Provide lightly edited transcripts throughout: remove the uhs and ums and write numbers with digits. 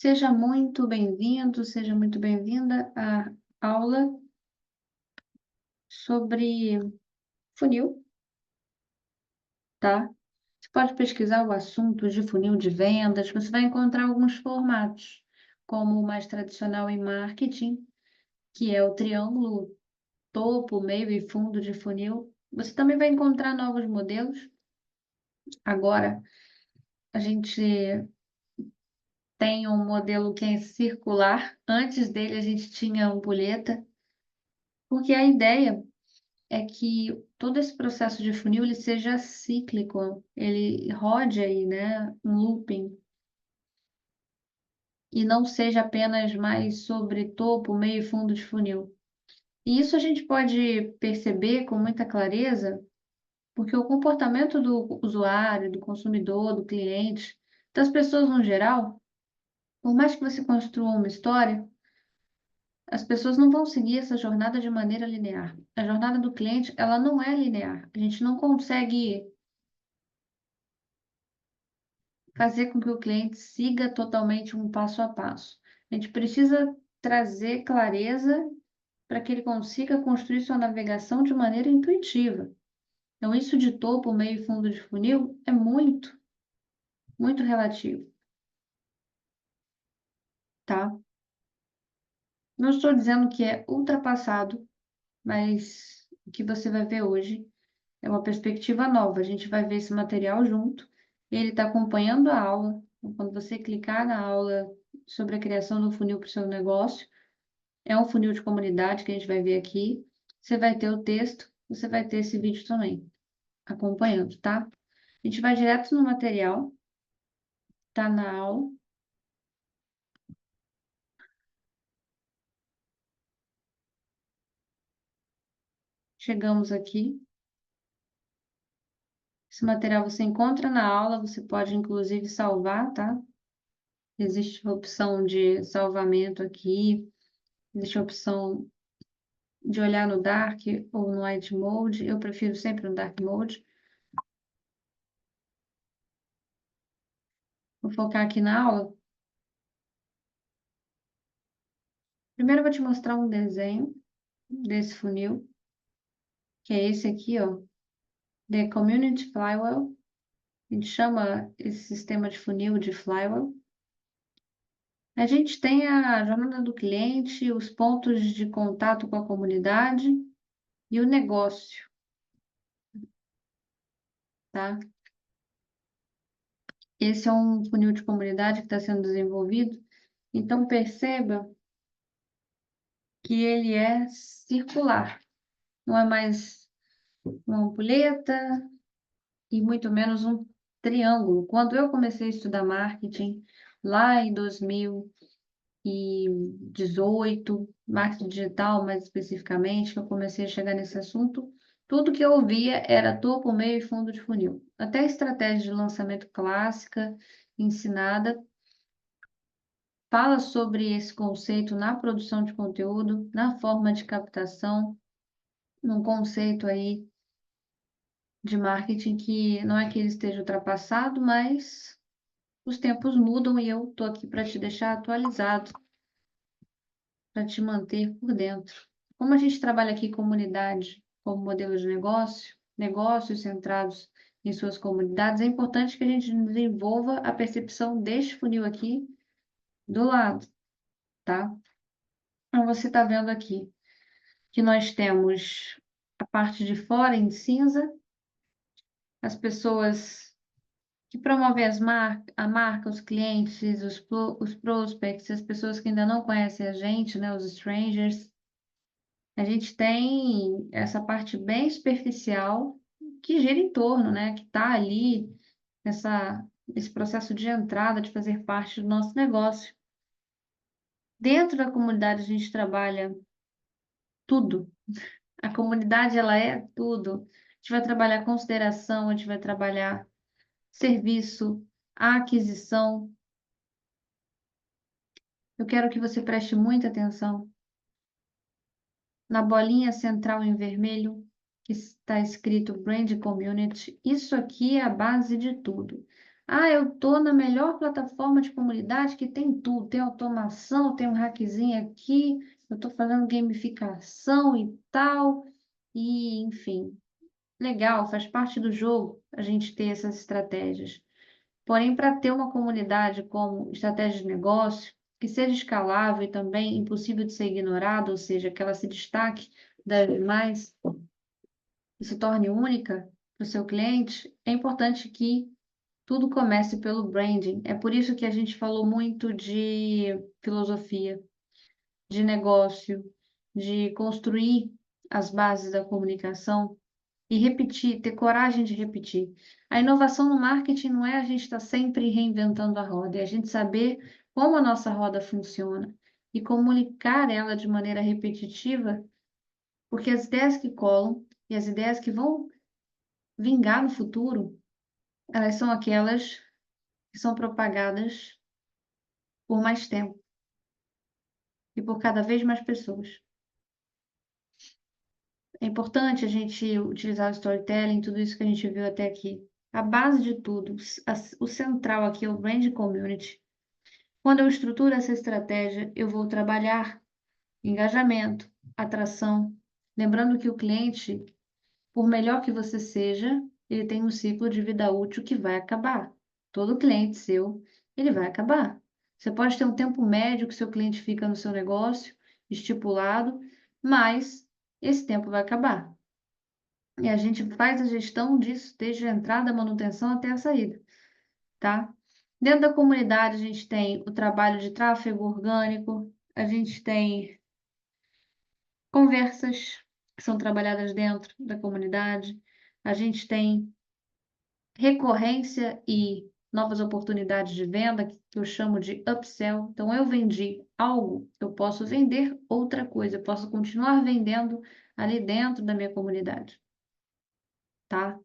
Seja muito bem-vindo, seja muito bem-vinda à aula sobre funil, tá? Você pode pesquisar o assunto de funil de vendas, você vai encontrar alguns formatos, como o mais tradicional em marketing, que é o triângulo topo, meio e fundo de funil. Você também vai encontrar novos modelos. Agora, a gente tem um modelo que é circular. Antes dele, a gente tinha ampulheta, porque a ideia é que todo esse processo de funil ele seja cíclico, ele rode aí, né, um looping, e não seja apenas mais sobre topo, meio e fundo de funil. E isso a gente pode perceber com muita clareza, porque o comportamento do usuário, do consumidor, do cliente, das pessoas no geral, por mais que você construa uma história, as pessoas não vão seguir essa jornada de maneira linear. A jornada do cliente, ela não é linear. A gente não consegue fazer com que o cliente siga totalmente um passo a passo. A gente precisa trazer clareza para que ele consiga construir sua navegação de maneira intuitiva. Então, isso de topo, meio e fundo de funil é muito, muito relativo, tá? Não estou dizendo que é ultrapassado, mas o que você vai ver hoje é uma perspectiva nova. A gente vai ver esse material junto. Ele está acompanhando a aula. Então, quando você clicar na aula sobre a criação do funil para o seu negócio, é um funil de comunidade que a gente vai ver aqui. Você vai ter o texto, você vai ter esse vídeo também, acompanhando, tá? A gente vai direto no material, tá na aula. Chegamos aqui. Esse material você encontra na aula, você pode inclusive salvar, tá? Existe a opção de salvamento aqui, existe a opção de olhar no Dark ou no Light Mode. Eu prefiro sempre no Dark Mode. Vou focar aqui na aula. Primeiro eu vou te mostrar um desenho desse funil, que é esse aqui, ó. The Community Flywheel. A gente chama esse sistema de funil de flywheel. A gente tem a jornada do cliente, os pontos de contato com a comunidade e o negócio, tá? Esse é um funil de comunidade que está sendo desenvolvido. Então, perceba que ele é circular. Não é mais uma ampulheta e muito menos um triângulo. Quando eu comecei a estudar marketing, lá em 2018, marketing digital mais especificamente, que eu comecei a chegar nesse assunto, tudo que eu ouvia era topo, meio e fundo de funil. Até a estratégia de lançamento clássica ensinada fala sobre esse conceito na produção de conteúdo, na forma de captação, num conceito aí de marketing que não é que ele esteja ultrapassado, mas os tempos mudam e eu estou aqui para te deixar atualizado, para te manter por dentro. Como a gente trabalha aqui comunidade como modelo de negócio, negócios centrados em suas comunidades, é importante que a gente desenvolva a percepção deste funil aqui do lado, tá? Então, você está vendo aqui que nós temos a parte de fora em cinza, as pessoas que promovem a marca, os clientes, os prospects, as pessoas que ainda não conhecem a gente, né, os strangers. A gente tem essa parte bem superficial que gira em torno, né, que está ali nesse processo de entrada, de fazer parte do nosso negócio. Dentro da comunidade a gente trabalha tudo. A comunidade, ela é tudo. A gente vai trabalhar consideração, a gente vai trabalhar serviço, aquisição. Eu quero que você preste muita atenção na bolinha central em vermelho, que está escrito Brand Community. Isso aqui é a base de tudo. Ah, eu estou na melhor plataforma de comunidade que tem tudo, tem automação, tem um hackzinho aqui, eu estou fazendo gamificação e tal, e enfim, legal, faz parte do jogo a gente ter essas estratégias. Porém, para ter uma comunidade como estratégia de negócio, que seja escalável e também impossível de ser ignorada, ou seja, que ela se destaque das demais e se torne única para o seu cliente, é importante que tudo comece pelo branding. É por isso que a gente falou muito de filosofia, de negócio, de construir as bases da comunicação e repetir, ter coragem de repetir. A inovação no marketing não é a gente estar sempre reinventando a roda, é a gente saber como a nossa roda funciona e comunicar ela de maneira repetitiva, porque as ideias que colam e as ideias que vão vingar no futuro, elas são aquelas que são propagadas por mais tempo e por cada vez mais pessoas. É importante a gente utilizar o storytelling, tudo isso que a gente viu até aqui. A base de tudo, o central aqui é o brand community. Quando eu estruturo essa estratégia, eu vou trabalhar engajamento, atração, lembrando que o cliente, por melhor que você seja, ele tem um ciclo de vida útil que vai acabar. Todo cliente seu, ele vai acabar. Você pode ter um tempo médio que seu cliente fica no seu negócio, estipulado, mas esse tempo vai acabar. E a gente faz a gestão disso desde a entrada, a manutenção até a saída, tá? Dentro da comunidade, a gente tem o trabalho de tráfego orgânico, a gente tem conversas que são trabalhadas dentro da comunidade, a gente tem recorrência e novas oportunidades de venda, que eu chamo de upsell. Então, eu vendi algo, eu posso vender outra coisa, eu posso continuar vendendo ali dentro da minha comunidade, tá?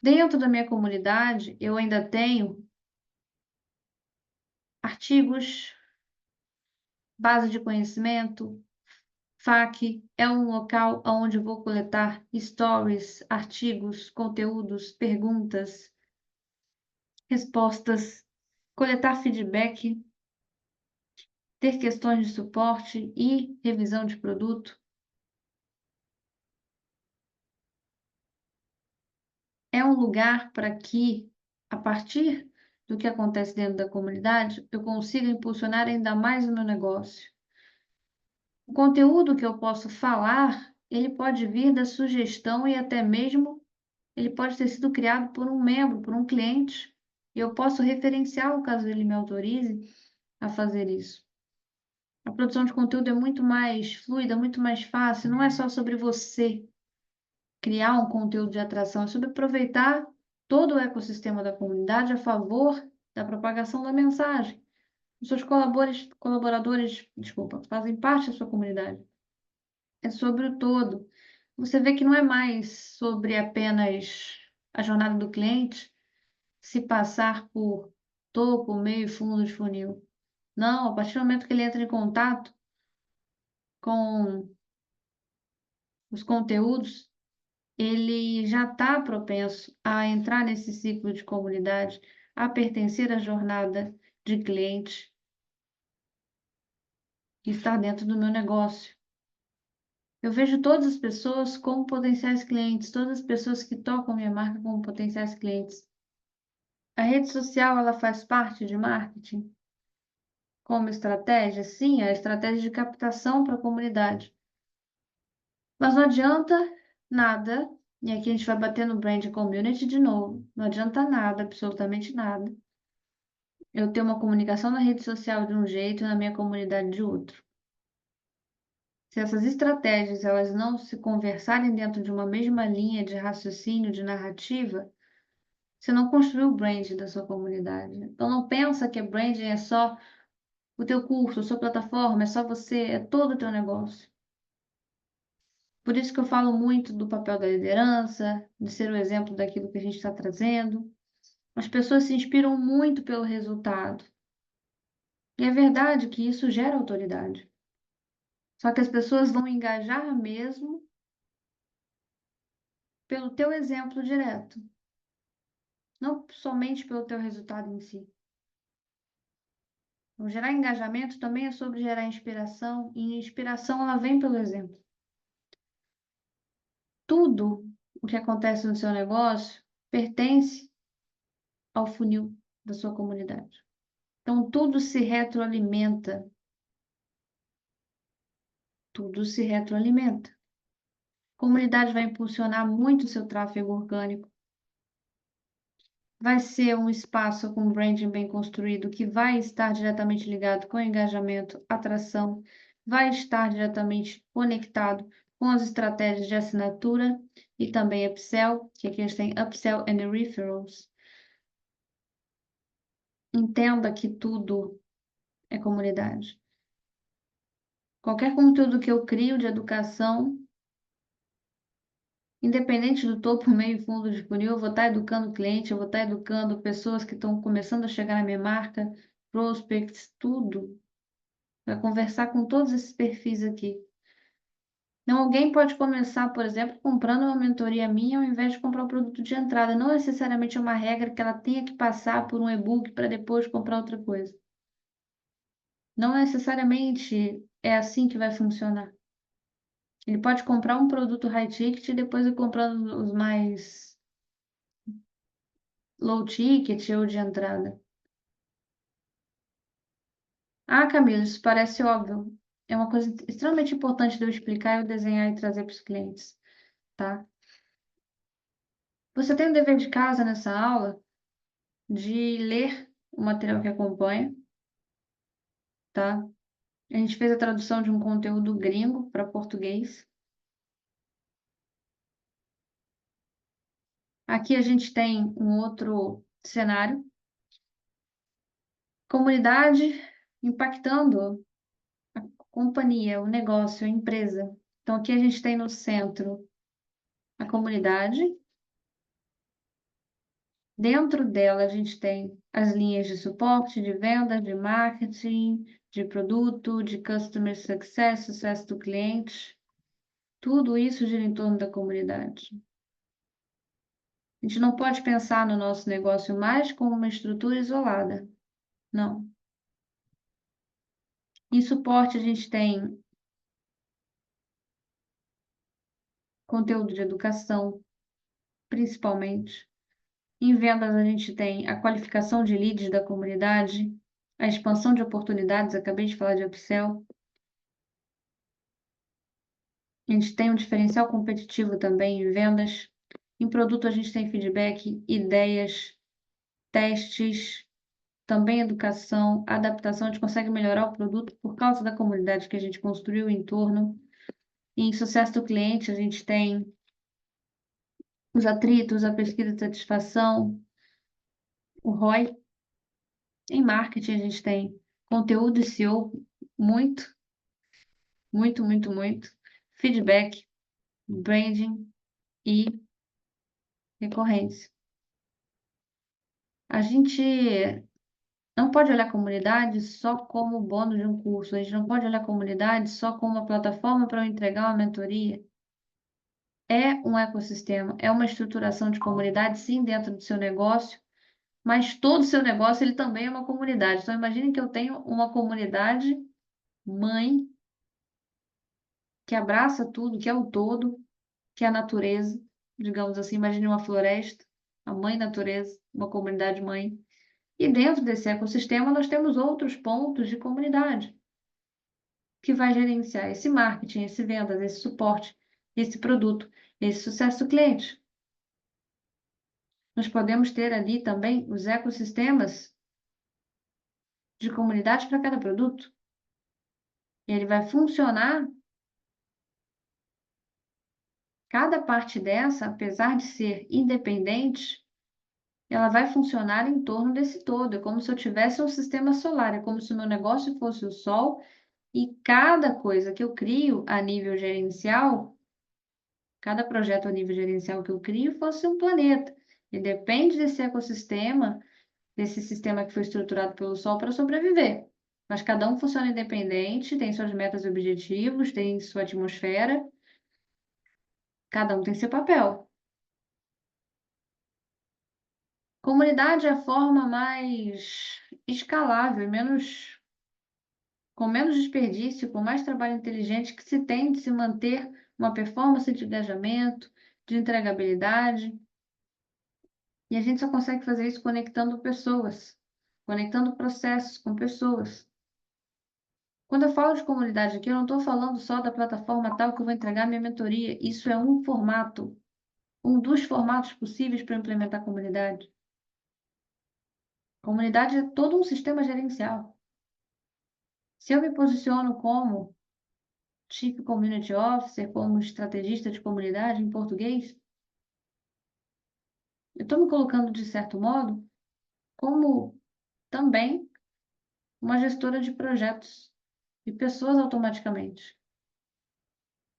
Dentro da minha comunidade, eu ainda tenho artigos, base de conhecimento, FAQ, é um local onde eu vou coletar stories, artigos, conteúdos, perguntas, respostas, coletar feedback, ter questões de suporte e revisão de produto. É um lugar para que, a partir do que acontece dentro da comunidade, eu consiga impulsionar ainda mais o meu negócio. O conteúdo que eu posso falar, ele pode vir da sugestão e até mesmo ele pode ter sido criado por um membro, por um cliente. E eu posso referenciar caso ele me autorize a fazer isso. A produção de conteúdo é muito mais fluida, muito mais fácil. Não é só sobre você criar um conteúdo de atração, é sobre aproveitar todo o ecossistema da comunidade a favor da propagação da mensagem. Os seus colaboradores, desculpa, fazem parte da sua comunidade. É sobre o todo. Você vê que não é mais sobre apenas a jornada do cliente se passar por topo, meio e fundo de funil. Não, a partir do momento que ele entra em contato com os conteúdos, ele já está propenso a entrar nesse ciclo de comunidade, a pertencer à jornada de cliente e estar dentro do meu negócio. Eu vejo todas as pessoas como potenciais clientes, todas as pessoas que tocam minha marca como potenciais clientes. A rede social, ela faz parte de marketing como estratégia? Sim, é a estratégia de captação para a comunidade. Mas não adianta nada, e aqui a gente vai bater no brand community de novo, não adianta nada, absolutamente nada, eu ter uma comunicação na rede social de um jeito e na minha comunidade de outro. Se essas estratégias elas não se conversarem dentro de uma mesma linha de raciocínio, de narrativa, você não construiu o brand da sua comunidade. Então não pensa que branding é só o teu curso, a sua plataforma, é só você, é todo o teu negócio. Por isso que eu falo muito do papel da liderança, de ser o exemplo daquilo que a gente está trazendo. As pessoas se inspiram muito pelo resultado. E é verdade que isso gera autoridade. Só que as pessoas vão engajar mesmo pelo teu exemplo direto. não somente pelo teu resultado em si. Então, gerar engajamento também é sobre gerar inspiração, e inspiração ela vem pelo exemplo. Tudo o que acontece no seu negócio pertence ao funil da sua comunidade. Então, tudo se retroalimenta. Tudo se retroalimenta. A comunidade vai impulsionar muito o seu tráfego orgânico. Vai ser um espaço com branding bem construído que vai estar diretamente ligado com engajamento, atração, vai estar diretamente conectado com as estratégias de assinatura e também upsell, que aqui a gente tem upsell and referrals. Entenda que tudo é comunidade. Qualquer conteúdo que eu crio de educação, independente do topo, meio e fundo de funil, eu vou estar educando o cliente, eu vou estar educando pessoas que estão começando a chegar na minha marca, prospects, tudo. Vai conversar com todos esses perfis aqui. Então, alguém pode começar, por exemplo, comprando uma mentoria minha ao invés de comprar o produto de entrada. Não necessariamente é uma regra que ela tenha que passar por um e-book para depois comprar outra coisa. Não necessariamente é assim que vai funcionar. Ele pode comprar um produto high ticket e depois ir comprando os mais low ticket ou de entrada. Ah, Camila, isso parece óbvio. É uma coisa extremamente importante de eu explicar, eu desenhar e trazer para os clientes, tá? Você tem o dever de casa nessa aula de ler o material que acompanha, tá? A gente fez a tradução de um conteúdo gringo para português. Aqui a gente tem um outro cenário. Comunidade impactando a companhia, o negócio, a empresa. Então aqui a gente tem no centro a comunidade. Dentro dela, a gente tem as linhas de suporte, de venda, de marketing, de produto, de customer success, sucesso do cliente. Tudo isso gira em torno da comunidade. A gente não pode pensar no nosso negócio mais como uma estrutura isolada. Não. Em suporte, a gente tem conteúdo de educação, principalmente. Em vendas, a gente tem a qualificação de leads da comunidade, a expansão de oportunidades, acabei de falar de upsell. A gente tem um diferencial competitivo também em vendas. Em produto, a gente tem feedback, ideias, testes, também educação, adaptação. A gente consegue melhorar o produto por causa da comunidade que a gente construiu em torno. E em sucesso do cliente, a gente tem os atritos, a pesquisa de satisfação, o ROI. Em marketing, a gente tem conteúdo e SEO, muito, muito, muito, muito. Feedback, branding e recorrência. A gente não pode olhar a comunidade só como o bônus de um curso. A gente não pode olhar a comunidade só como uma plataforma para eu entregar uma mentoria. É um ecossistema, é uma estruturação de comunidade, sim, dentro do seu negócio, mas todo o seu negócio ele também é uma comunidade. Então, imagine que eu tenho uma comunidade mãe que abraça tudo, que é o todo, que é a natureza, digamos assim. Imagine uma floresta, a mãe natureza, uma comunidade mãe. E dentro desse ecossistema, nós temos outros pontos de comunidade que vai gerenciar esse marketing, esse vendas, esse suporte, esse produto, esse sucesso do cliente. Nós podemos ter ali também os ecossistemas de comunidade para cada produto. E ele vai funcionar, cada parte dessa, apesar de ser independente, ela vai funcionar em torno desse todo. É como se eu tivesse um sistema solar, é como se o meu negócio fosse o Sol e cada coisa que eu crio a nível gerencial, cada projeto a nível gerencial que eu crio fosse um planeta. E depende desse ecossistema, desse sistema que foi estruturado pelo Sol para sobreviver. Mas cada um funciona independente, tem suas metas e objetivos, tem sua atmosfera, cada um tem seu papel. Comunidade é a forma mais escalável e com menos desperdício, com mais trabalho inteligente que se tem de se manter uma performance de engajamento, de entregabilidade. E a gente só consegue fazer isso conectando pessoas, conectando processos com pessoas. Quando eu falo de comunidade aqui, eu não estou falando só da plataforma tal que eu vou entregar minha mentoria. Isso é um formato, um dos formatos possíveis para implementar comunidade. Comunidade é todo um sistema gerencial. Se eu me posiciono como Chief Community Officer, como estrategista de comunidade em português, eu estou me colocando, de certo modo, como também uma gestora de projetos e pessoas automaticamente.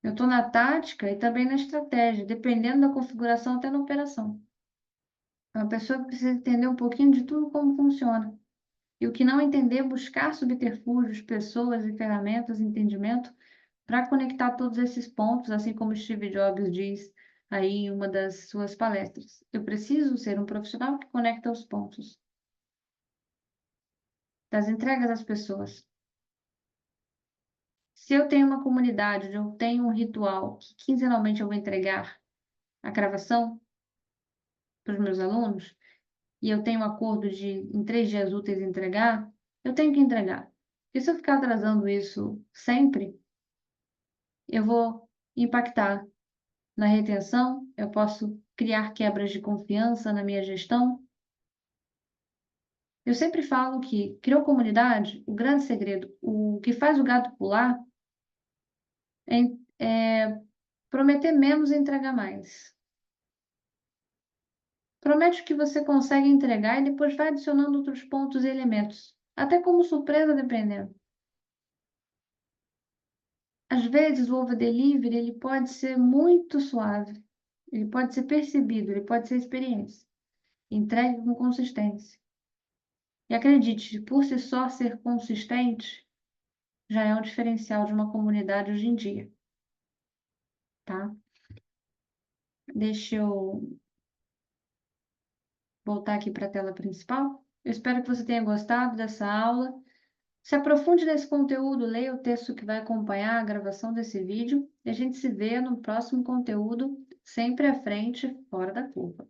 Eu estou na tática e também na estratégia, dependendo da configuração até na operação. É uma pessoa que precisa entender um pouquinho de tudo como funciona. E o que não entender, buscar subterfúgios, pessoas e ferramentas, entendimento, para conectar todos esses pontos, assim como Steve Jobs diz aí em uma das suas palestras. Eu preciso ser um profissional que conecta os pontos das entregas às pessoas. Se eu tenho uma comunidade, onde eu tenho um ritual que quinzenalmente eu vou entregar a gravação para os meus alunos, e eu tenho um acordo de em 3 dias úteis entregar, eu tenho que entregar. E se eu ficar atrasando isso sempre, eu vou impactar na retenção, eu posso criar quebras de confiança na minha gestão. Eu sempre falo que criou comunidade, o grande segredo, o que faz o gato pular é prometer menos e entregar mais. Promete o que você consegue entregar e depois vai adicionando outros pontos e elementos, até como surpresa dependendo. Às vezes o over delivery ele pode ser muito suave, ele pode ser percebido, ele pode ser experiência. Entregue com consistência. E acredite, por si só ser consistente já é um diferencial de uma comunidade hoje em dia, tá? Deixa eu voltar aqui para a tela principal. Eu espero que você tenha gostado dessa aula. Se aprofunde nesse conteúdo, leia o texto que vai acompanhar a gravação desse vídeo e a gente se vê no próximo conteúdo, sempre à frente, fora da curva.